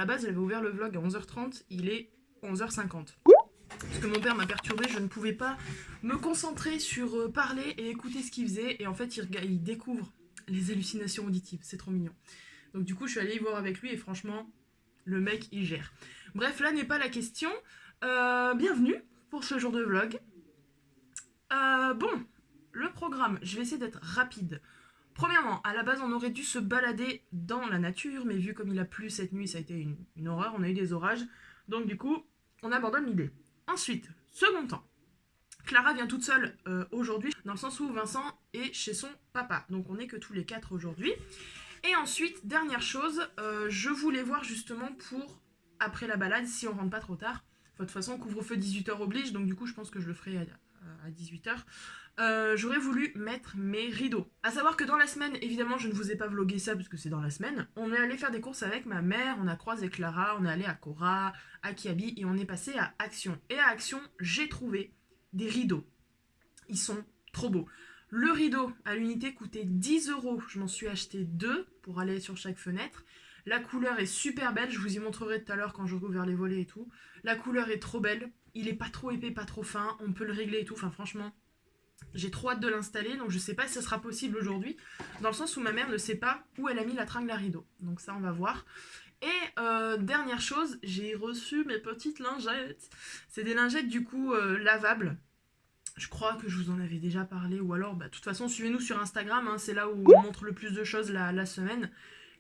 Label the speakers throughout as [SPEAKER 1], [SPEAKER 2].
[SPEAKER 1] la base, j'avais ouvert le vlog à 11h30, il est 11h50. Parce que mon père m'a perturbée, je ne pouvais pas me concentrer sur parler et écouter ce qu'il faisait. Et en fait, il découvre les hallucinations auditives, c'est trop mignon. Donc du coup, je suis allée y voir avec lui et franchement, le mec, il gère. Bref, là n'est pas la question. Bienvenue pour ce jour de vlog. Bon, le programme, je vais essayer d'être rapide. Premièrement, à la base, on aurait dû se balader dans la nature, mais vu comme il a plu cette nuit, ça a été une horreur, on a eu des orages. Donc du coup, on abandonne l'idée. Ensuite, second temps, Clara vient toute seule aujourd'hui, dans le sens où Vincent est chez son papa. Donc on n'est que tous les 4 aujourd'hui. Et ensuite, dernière chose, je voulais voir justement pour, après la balade, si on rentre pas trop tard. De toute façon, couvre-feu 18h oblige, donc du coup je pense que je le ferai à 18h. J'aurais voulu mettre mes rideaux. À savoir que dans la semaine, évidemment je ne vous ai pas vlogué ça parce que c'est dans la semaine. On est allé faire des courses avec ma mère, on a croisé Clara, on est allé à Cora, à Kiabi et on est passé à Action. Et à Action, j'ai trouvé des rideaux. Ils sont trop beaux. Le rideau à l'unité coûtait 10 €. Je m'en suis acheté 2 pour aller sur chaque fenêtre. La couleur est super belle, je vous y montrerai tout à l'heure quand j'aurai ouvert les volets et tout. La couleur est trop belle, il est pas trop épais, pas trop fin, on peut le régler et tout, enfin franchement, j'ai trop hâte de l'installer, donc je sais pas si ça sera possible aujourd'hui, dans le sens où ma mère ne sait pas où elle a mis la tringle à rideau, donc ça on va voir. Et dernière chose, j'ai reçu mes petites lingettes, c'est des lingettes du coup lavables. Je crois que je vous en avais déjà parlé, ou alors, de toute façon suivez-nous sur Instagram, hein, c'est là où on montre le plus de choses la semaine.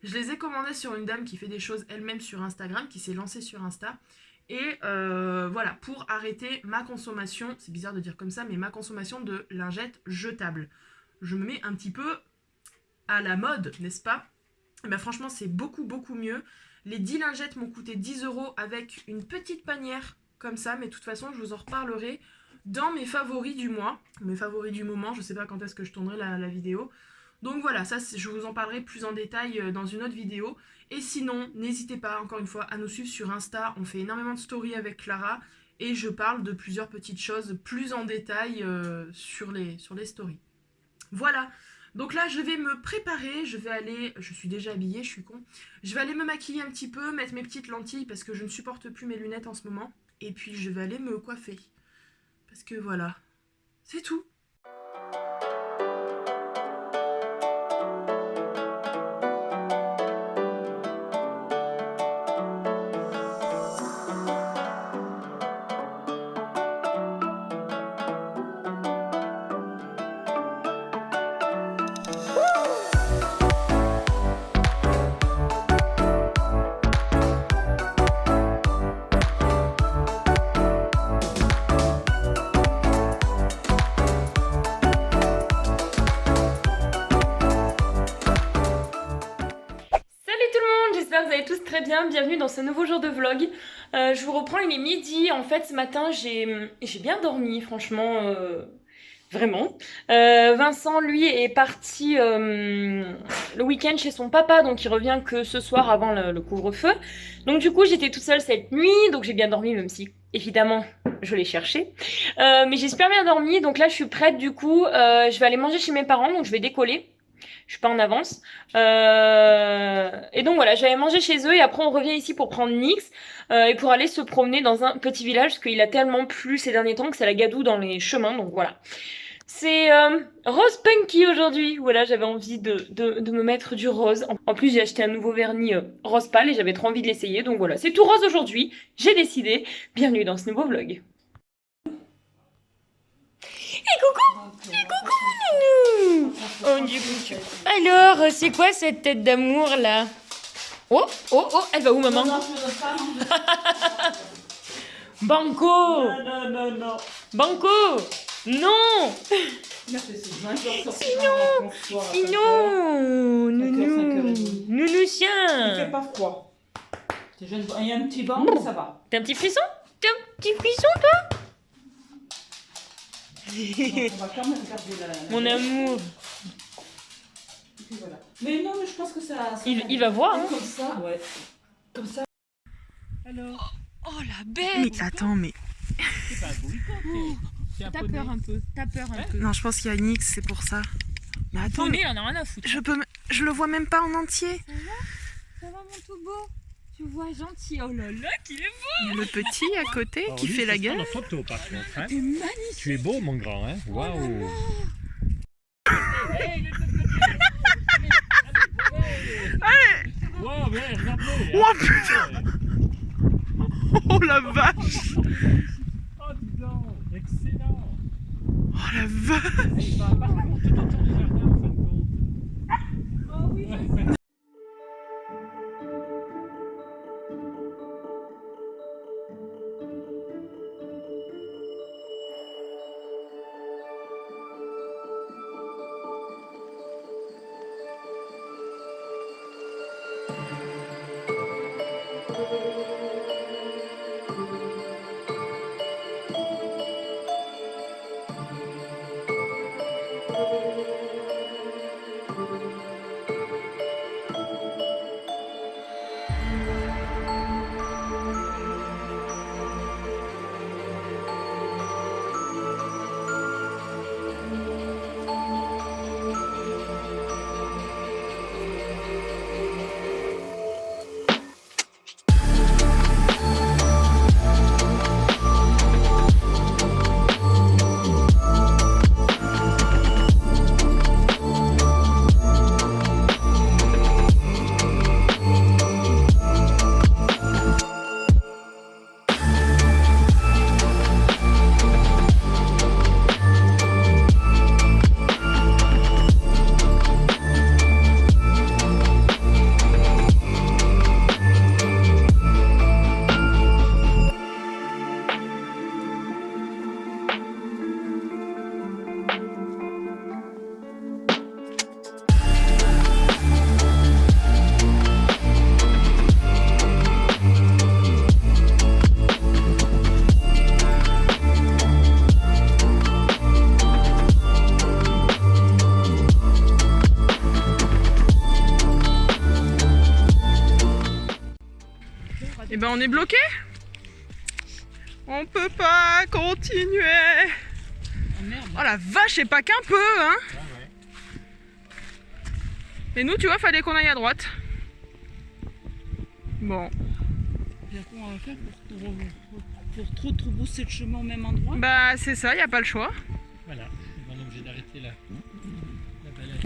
[SPEAKER 1] Je les ai commandées sur une dame qui fait des choses elle-même sur Instagram, qui s'est lancée sur Insta. Et voilà, pour arrêter ma consommation, c'est bizarre de dire comme ça, mais ma consommation de lingettes jetables. Je me mets un petit peu à la mode, n'est-ce pas? Et ben franchement, c'est beaucoup mieux. Les 10 lingettes m'ont coûté 10 € avec une petite panière comme ça, mais de toute façon, je vous en reparlerai dans mes favoris du mois, mes favoris du moment, je sais pas quand est-ce que je tournerai la vidéo. Donc voilà, ça je vous en parlerai plus en détail dans une autre vidéo. Et sinon, n'hésitez pas encore une fois à nous suivre sur Insta, on fait énormément de stories avec Clara et je parle de plusieurs petites choses plus en détail sur les stories. Voilà, donc là je vais me préparer, je vais aller, je suis déjà habillée, je suis con, je vais aller me maquiller un petit peu, mettre mes petites lentilles parce que je ne supporte plus mes lunettes en ce moment. Et puis je vais aller me coiffer. Parce que voilà, c'est tout.
[SPEAKER 2] Vous allez tous très bien, bienvenue dans ce nouveau jour de vlog. Je vous reprends, il est midi. En fait, ce matin, j'ai bien dormi, franchement, vraiment. Vincent, lui, est parti le week-end chez son papa, donc il revient que ce soir avant le couvre-feu. Donc du coup, j'étais toute seule cette nuit, donc j'ai bien dormi, même si, évidemment, je l'ai cherché. Mais j'ai super bien dormi, donc là, je suis prête, du coup, je vais aller manger chez mes parents, donc je vais décoller. Je suis pas en avance. Et donc voilà, j'allais manger chez eux et après on revient ici pour prendre Nix et pour aller se promener dans un petit village parce qu'il a tellement plu ces derniers temps que c'est la gadoue dans les chemins, donc voilà. C'est rose punky aujourd'hui. Voilà, j'avais envie de me mettre du rose. En plus, j'ai acheté un nouveau vernis rose pâle et j'avais trop envie de l'essayer, donc voilà, c'est tout rose aujourd'hui. J'ai décidé. Bienvenue dans ce nouveau vlog. Et coucou! Et coucou, Nounou! Oh, du coup, alors, c'est quoi cette tête d'amour, là? Oh, oh, oh, elle va où, maman? Non, Banco!
[SPEAKER 3] Non.
[SPEAKER 2] Banco! Non! Sinon, Nounou chien!
[SPEAKER 3] Il fait pas froid. Il y a un petit banc, ça va.
[SPEAKER 2] T'as un petit frisson? T'as un petit frisson, toi?
[SPEAKER 3] On va quand même regarder
[SPEAKER 2] Mon amour.
[SPEAKER 3] Voilà. Mais non, mais je pense que ça
[SPEAKER 2] il va voir, hein.
[SPEAKER 3] Comme ça, ouais. Comme ça.
[SPEAKER 2] Alors. Oh la bête!
[SPEAKER 1] Mais attends, mais...
[SPEAKER 4] C'est pas un bourricot,
[SPEAKER 2] T'as peur un peu,
[SPEAKER 1] Non, je pense qu'il y a Nix, c'est pour ça. Mais attends,
[SPEAKER 2] Poney, on en a rien à foutre.
[SPEAKER 1] je le vois même pas en entier.
[SPEAKER 2] Ça va mon tout beau? Tu vois, gentil. Oh là là, qu'il est
[SPEAKER 1] Il y a le petit à côté qui fait la gueule.
[SPEAKER 4] La photo par contre. Hein.
[SPEAKER 2] beau, magnifique.
[SPEAKER 4] Tu es beau mon grand, hein. Waouh.
[SPEAKER 1] Allez.
[SPEAKER 4] Wow, ouais, regardez.
[SPEAKER 1] Oh putain. Oh la vache.
[SPEAKER 4] Oh dis donc, excellent.
[SPEAKER 1] Oh la vache.
[SPEAKER 4] Il va parcourir tout autour du jardin en fin de compte.
[SPEAKER 2] Oh oui,
[SPEAKER 1] Eh ben on est bloqué. On peut pas continuer.
[SPEAKER 3] Oh merde.
[SPEAKER 1] Oh la vache, c'est pas qu'un peu, hein. Et nous, tu vois, fallait qu'on aille à droite. Bon.
[SPEAKER 3] Bien qu'on va faire pour trop troubrousser le chemin au même endroit.
[SPEAKER 1] Bah c'est ça, y a pas le choix.
[SPEAKER 4] Voilà, on est obligé d'arrêter là. La balade.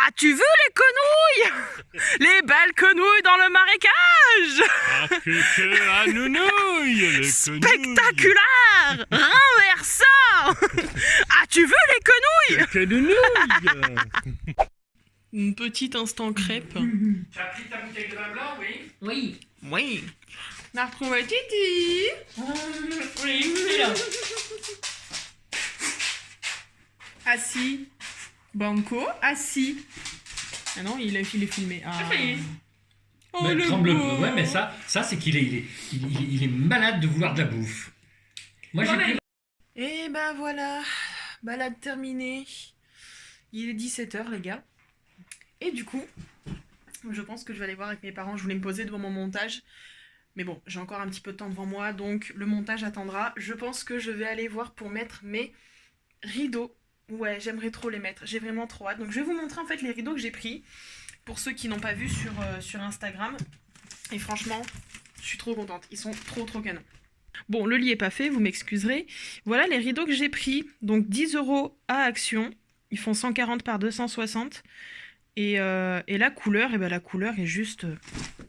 [SPEAKER 1] As-tu vu les quenouilles? Les belles quenouilles dans le marécage.
[SPEAKER 4] Ah, que à nounouille, le
[SPEAKER 1] Spectaculaire, renversant. As-tu vu les quenouilles?
[SPEAKER 4] Que nounouille.
[SPEAKER 1] Une petite instant crêpe.
[SPEAKER 5] Tu as pris ta bouteille de vin blanc, oui?
[SPEAKER 3] Oui.
[SPEAKER 1] Oui. On a retrouvé Titi.
[SPEAKER 3] Oui, c'est là.
[SPEAKER 1] Assis. Banco, assis. Ah non, il est filmé. Ah. Oh,
[SPEAKER 5] Mais
[SPEAKER 1] le
[SPEAKER 5] tremble
[SPEAKER 1] beau.
[SPEAKER 5] peu. Ouais, mais ça c'est qu'il il est malade de vouloir de la bouffe. Moi, j'ai pris...
[SPEAKER 1] Et ben voilà, balade terminée. Il est 17h les gars. Et du coup, je pense que je vais aller voir avec mes parents. Je voulais me poser devant mon montage. Mais bon, j'ai encore un petit peu de temps devant moi, donc le montage attendra. Je pense que je vais aller voir pour mettre mes rideaux. Ouais, j'aimerais trop les mettre. J'ai vraiment trop hâte. Donc je vais vous montrer en fait les rideaux que j'ai pris. Pour ceux qui n'ont pas vu sur Instagram. Et franchement, je suis trop contente. Ils sont trop canons. Bon, le lit est pas fait, vous m'excuserez. Voilà les rideaux que j'ai pris. Donc 10 € à Action. Ils font 140 par 260. Et la couleur, la couleur est juste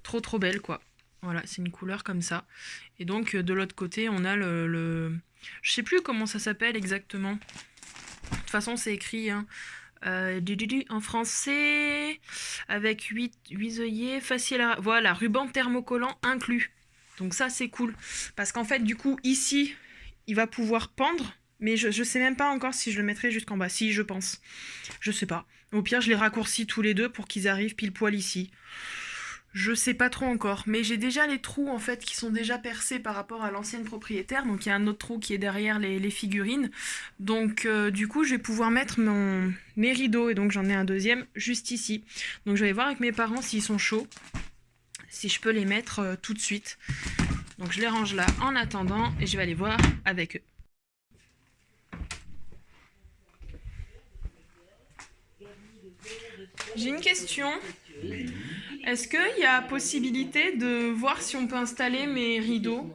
[SPEAKER 1] trop belle quoi. Voilà, c'est une couleur comme ça. Et donc de l'autre côté, on a le... Je sais plus comment ça s'appelle exactement. De toute façon, c'est écrit hein, en français, avec 8 œillets, facile à... Voilà, ruban thermocollant inclus. Donc ça, c'est cool. Parce qu'en fait, du coup, ici, il va pouvoir pendre. Mais je sais même pas encore si je le mettrai jusqu'en bas. Si, je pense. Je sais pas. Au pire, je les raccourcis tous les deux pour qu'ils arrivent pile poil ici. Je sais pas trop encore, mais j'ai déjà les trous en fait qui sont déjà percés par rapport à l'ancienne propriétaire, donc il y a un autre trou qui est derrière les figurines. Donc du coup je vais pouvoir mettre mes rideaux, et donc j'en ai un deuxième juste ici. Donc je vais voir avec mes parents s'ils sont chauds, si je peux les mettre tout de suite. Donc je les range là en attendant et je vais aller voir avec eux. J'ai une question. Est-ce qu'il y a possibilité de voir si on peut installer mes rideaux?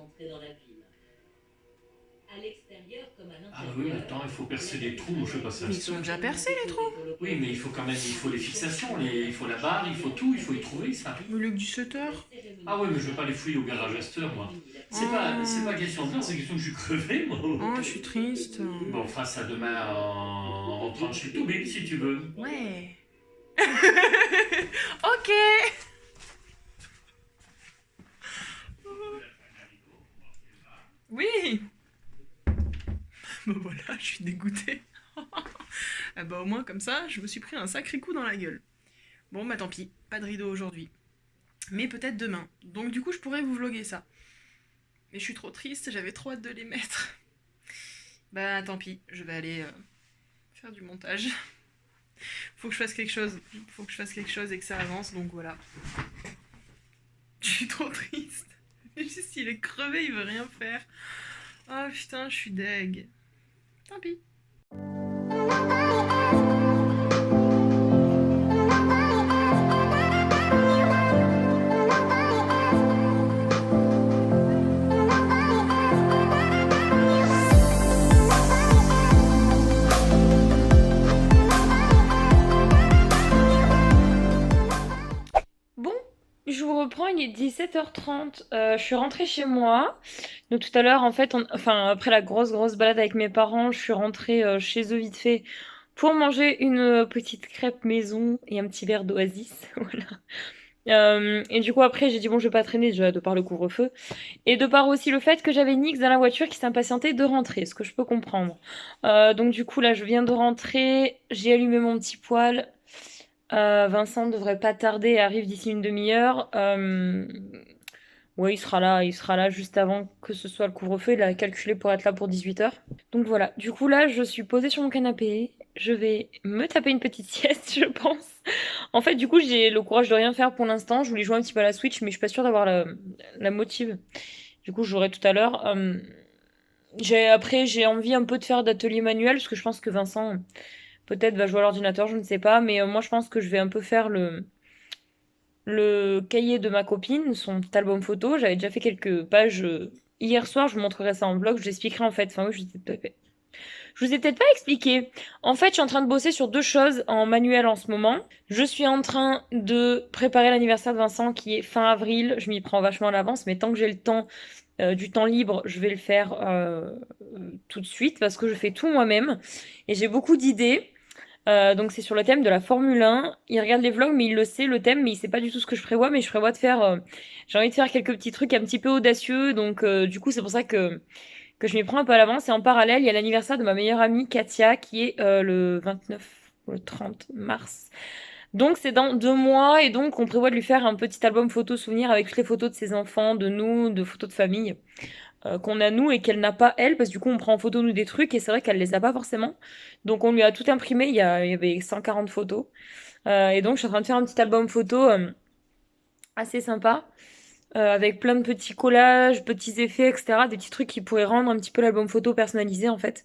[SPEAKER 5] Ah oui, attends, il faut percer les trous, moi je sais pas ça.
[SPEAKER 1] Mais ils sont déjà percés les trous.
[SPEAKER 5] Oui, mais il faut quand même, il faut les fixations, il faut la barre, il faut tout, il faut y trouver ça.
[SPEAKER 1] Au lieu que du 7 heures.
[SPEAKER 5] Ah ouais, mais je vais pas les fouiller au garage à cette heure, moi. C'est pas question de l'heure, c'est question que je suis crevé, moi.
[SPEAKER 1] Oh, je suis triste.
[SPEAKER 5] Bon, on fera ça demain en rentrant chez Toubib, si tu veux.
[SPEAKER 1] Ouais. Ok. Oui. Bah voilà, je suis dégoûtée. Ah bah au moins comme ça, je me suis pris un sacré coup dans la gueule. Bon bah tant pis, pas de rideau aujourd'hui. Mais peut-être demain. Donc du coup je pourrais vous vlogger ça. Mais je suis trop triste, j'avais trop hâte de les mettre. Bah tant pis, je vais aller faire du montage. Faut que je fasse quelque chose. Faut que je fasse quelque chose et que ça avance, donc voilà. Je suis trop triste. Juste il est crevé, il veut rien faire. Oh putain, je suis deg. Tant pis.
[SPEAKER 2] Bon, je vous reprends, il est 17h30. Je suis rentrée chez moi. Donc tout à l'heure, en fait, enfin après la grosse balade avec mes parents, je suis rentrée chez eux vite fait pour manger une petite crêpe maison et un petit verre d'Oasis. Voilà. Et du coup après j'ai dit bon je vais pas traîner déjà de par le couvre-feu et de par aussi le fait que j'avais Nix dans la voiture qui s'impatientait de rentrer, ce que je peux comprendre. Donc du coup là je viens de rentrer, j'ai allumé mon petit poêle. Vincent devrait pas tarder, arrive d'ici une demi-heure. Ouais, il sera là juste avant que ce soit le couvre-feu. Il a calculé pour être là pour 18h. Donc voilà, du coup là, je suis posée sur mon canapé. Je vais me taper une petite sieste, je pense. En fait, du coup, j'ai le courage de rien faire pour l'instant. Je voulais jouer un petit peu à la Switch, mais je suis pas sûre d'avoir la motive. Du coup, je jouerai tout à l'heure. Après, j'ai envie un peu de faire d'atelier manuel, parce que je pense que Vincent, peut-être, va jouer à l'ordinateur, je ne sais pas. Mais moi, je pense que je vais un peu faire le cahier de ma copine, son petit album photo. J'avais déjà fait quelques pages hier soir, je vous montrerai ça en vlog, je l'expliquerai en fait. Enfin oui, je vous ai peut-être pas expliqué. En fait, je suis en train de bosser sur deux choses en manuel en ce moment. Je suis en train de préparer l'anniversaire de Vincent qui est fin avril. Je m'y prends vachement à l'avance, mais tant que j'ai le temps, du temps libre, je vais le faire tout de suite parce que je fais tout moi-même et j'ai beaucoup d'idées. Donc c'est sur le thème de la Formule 1. Il regarde les vlogs, mais il le sait, le thème, mais il sait pas du tout ce que je prévois. Mais je prévois de faire... j'ai envie de faire quelques petits trucs un petit peu audacieux. Donc du coup, c'est pour ça que je m'y prends un peu à l'avance. Et en parallèle, il y a l'anniversaire de ma meilleure amie, Katia, qui est le 29 ou le 30 mars. Donc c'est dans 2 mois. Et donc on prévoit de lui faire un petit album photo souvenir avec toutes les photos de ses enfants, de nous, de photos de famille. Qu'on a nous et qu'elle n'a pas elle, parce que du coup on prend en photo nous des trucs et c'est vrai qu'elle les a pas forcément. Donc on lui a tout imprimé, il y avait 140 photos. Et donc je suis en train de faire un petit album photo assez sympa, avec plein de petits collages, petits effets, etc. Des petits trucs qui pourraient rendre un petit peu l'album photo personnalisé en fait.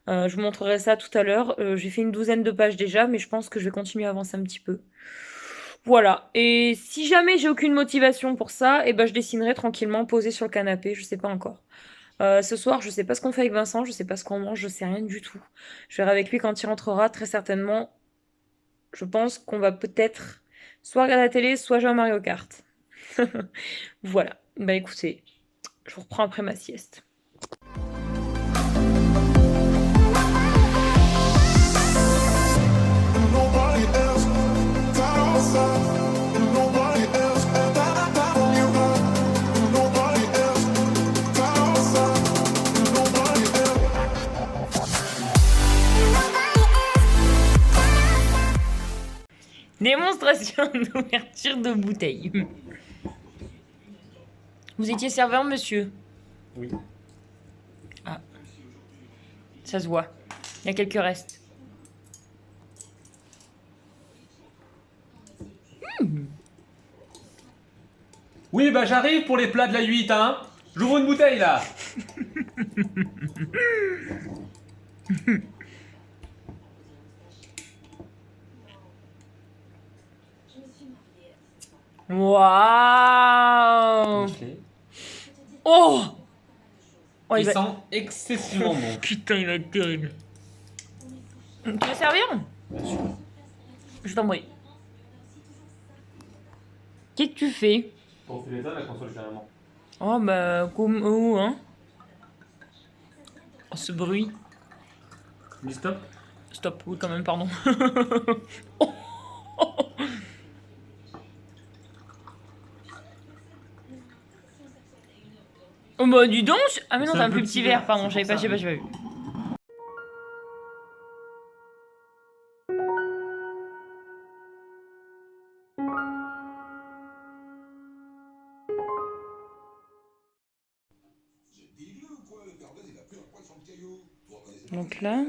[SPEAKER 2] Je vous montrerai ça tout à l'heure. J'ai fait une 12aine de pages déjà, mais je pense que je vais continuer à avancer un petit peu. Voilà, et si jamais j'ai aucune motivation pour ça, et ben je dessinerai tranquillement posée sur le canapé, je sais pas encore. Ce soir, je sais pas ce qu'on fait avec Vincent, je sais pas ce qu'on mange, je sais rien du tout. Je verrai avec lui quand il rentrera, très certainement. Je pense qu'on va peut-être soit regarder la télé, soit jouer à Mario Kart. Voilà, bah écoutez, je vous reprends après ma sieste. Démonstration d'ouverture de bouteille. Vous étiez serveur, monsieur?
[SPEAKER 6] Oui.
[SPEAKER 2] Ah. Ça se voit. Il y a quelques restes.
[SPEAKER 6] Oui, bah j'arrive pour les plats de la 8, hein. J'ouvre une bouteille, là.
[SPEAKER 2] Waouh! Oh! Oh,
[SPEAKER 6] Il sent excessivement bon.
[SPEAKER 2] Putain, il va être terrible. Tu veux servir?
[SPEAKER 6] Bien sûr.
[SPEAKER 2] Je t'en prie. Qu'est-ce que tu fais?
[SPEAKER 6] Ton téléphone, la console, carrément.
[SPEAKER 2] Oh bah, comme où, hein? Oh, ce bruit.
[SPEAKER 6] Dis stop.
[SPEAKER 2] Stop, oui, quand même, pardon. Oh bah, dis donc! Ah, mais non,
[SPEAKER 6] C'est
[SPEAKER 2] t'as
[SPEAKER 6] un
[SPEAKER 2] un plus petit verre, pardon,
[SPEAKER 6] c'est
[SPEAKER 2] j'avais
[SPEAKER 6] pour ça.
[SPEAKER 2] pas vu. Donc là,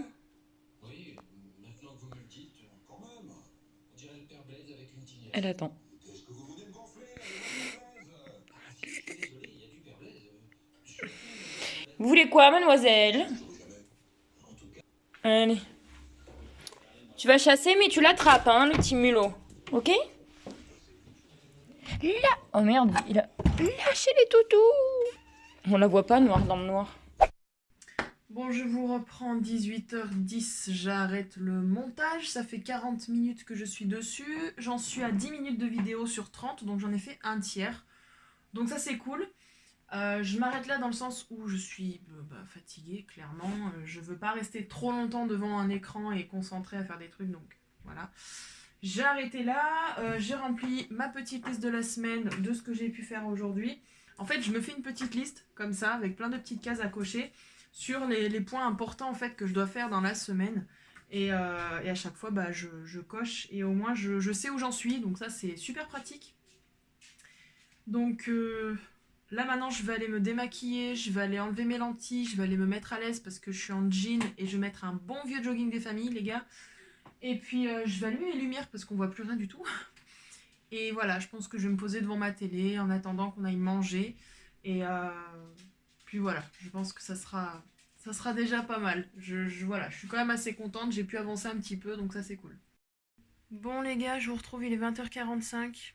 [SPEAKER 4] Oui, maintenant que vous me le dites, quand même. On dirait le père Blaise avec une tinière.
[SPEAKER 2] elle attend.
[SPEAKER 4] Qu'est-ce que vous venez me gonfler, je suis désolé, il y a du père Blaise.
[SPEAKER 2] Vous voulez quoi, mademoiselle? Allez. Tu vas chasser, mais tu l'attrapes, hein, le petit mulot. Ok? Là! Oh merde, il a lâché les toutous! On la voit pas noire dans le noir.
[SPEAKER 1] Bon, je vous reprends 18h10, j'arrête le montage, ça fait 40 minutes que je suis dessus, j'en suis à 10 minutes de vidéo sur 30, donc j'en ai fait un tiers. Donc ça c'est cool. Je m'arrête là dans le sens où je suis fatiguée, clairement. Je veux pas rester trop longtemps devant un écran et concentrée à faire des trucs, donc voilà. J'ai arrêté là, j'ai rempli ma petite liste de la semaine de ce que j'ai pu faire aujourd'hui. En fait, je me fais une petite liste, comme ça, avec plein de petites cases à cocher, sur les points importants en fait que je dois faire dans la semaine. Et à chaque fois, je coche et au moins je sais où j'en suis, donc ça c'est super pratique. Donc là maintenant je vais aller me démaquiller, je vais aller enlever mes lentilles, je vais aller me mettre à l'aise parce que je suis en jean et je vais mettre un bon vieux jogging des familles les gars. Et puis je vais allumer les lumières parce qu'on voit plus rien du tout. Et voilà, je pense que je vais me poser devant ma télé en attendant qu'on aille manger. Et puis voilà, je pense que ça sera déjà pas mal. Voilà, je suis quand même assez contente, j'ai pu avancer un petit peu, donc ça c'est cool. Bon les gars, je vous retrouve, il est 20h45.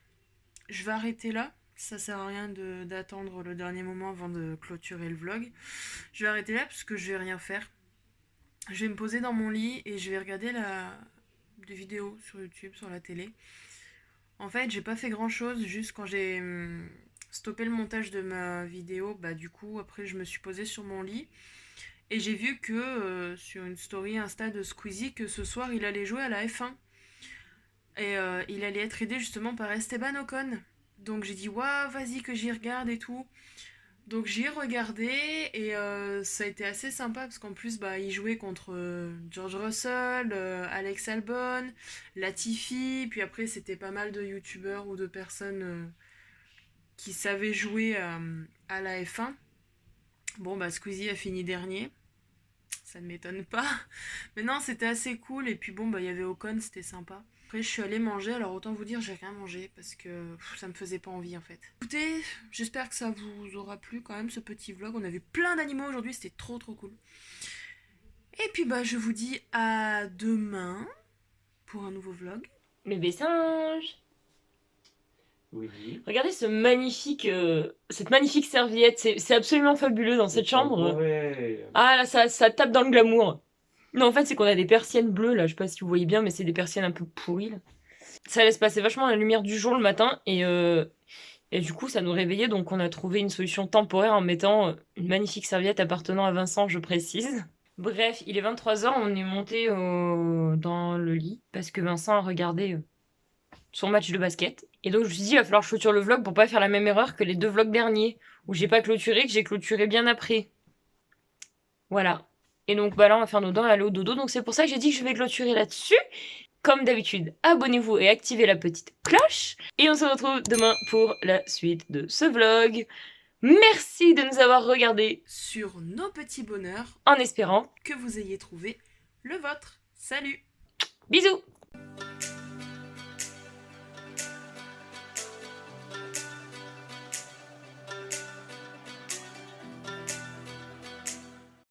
[SPEAKER 1] Je vais arrêter là. Ça sert à rien d'attendre le dernier moment avant de clôturer le vlog. Je vais arrêter là parce que je vais rien faire. Je vais me poser dans mon lit et je vais regarder des vidéos sur YouTube, sur la télé. En fait, j'ai pas fait grand chose, juste quand j'ai stoppé le montage de ma vidéo, du coup, après je me suis posée sur mon lit et j'ai vu que sur une story Insta de Squeezie, que ce soir il allait jouer à la F1 et il allait être aidé justement par Esteban Ocon. Donc j'ai dit, waouh, vas-y que j'y regarde et tout. Donc j'y ai regardé et ça a été assez sympa parce qu'en plus il jouait contre George Russell, Alex Albon, Latifi, puis après c'était pas mal de youtubeurs ou de personnes qui savaient jouer à la F1. Bon Squeezie a fini dernier, ça ne m'étonne pas, mais non c'était assez cool et puis il y avait Ocon, c'était sympa. Après je suis allée manger, alors autant vous dire j'ai rien mangé parce que ça me faisait pas envie en fait. Écoutez, j'espère que ça vous aura plu quand même ce petit vlog, on a vu plein d'animaux aujourd'hui, c'était trop cool. Et puis je vous dis à demain pour un nouveau vlog.
[SPEAKER 2] Bébé singe!
[SPEAKER 6] Oui.
[SPEAKER 2] Regardez cette magnifique serviette, c'est absolument fabuleux dans cette chambre.
[SPEAKER 6] Ouais.
[SPEAKER 2] Ah là, ça tape dans le glamour. Non, en fait, c'est qu'on a des persiennes bleues, là, je sais pas si vous voyez bien, mais c'est des persiennes un peu pourries, là. Ça laisse passer vachement la lumière du jour le matin, et du coup, ça nous réveillait, donc on a trouvé une solution temporaire en mettant une magnifique serviette appartenant à Vincent, je précise. Bref, il est 23h, on est monté dans le lit, parce que Vincent a regardé son match de basket. Et donc je me suis dit, il va falloir que je clôture le vlog pour pas faire la même erreur que les 2 vlogs derniers, où j'ai pas clôturé, que j'ai clôturé bien après. Voilà. Et donc là, on va faire nos dents et aller au dodo. Donc c'est pour ça que j'ai dit que je vais clôturer là-dessus. Comme d'habitude, abonnez-vous et activez la petite cloche. Et on se retrouve demain pour la suite de ce vlog. Merci de nous avoir regardés
[SPEAKER 1] sur nos petits bonheurs
[SPEAKER 2] en espérant.
[SPEAKER 1] que vous ayez trouvé le vôtre. Salut!
[SPEAKER 2] Bisous!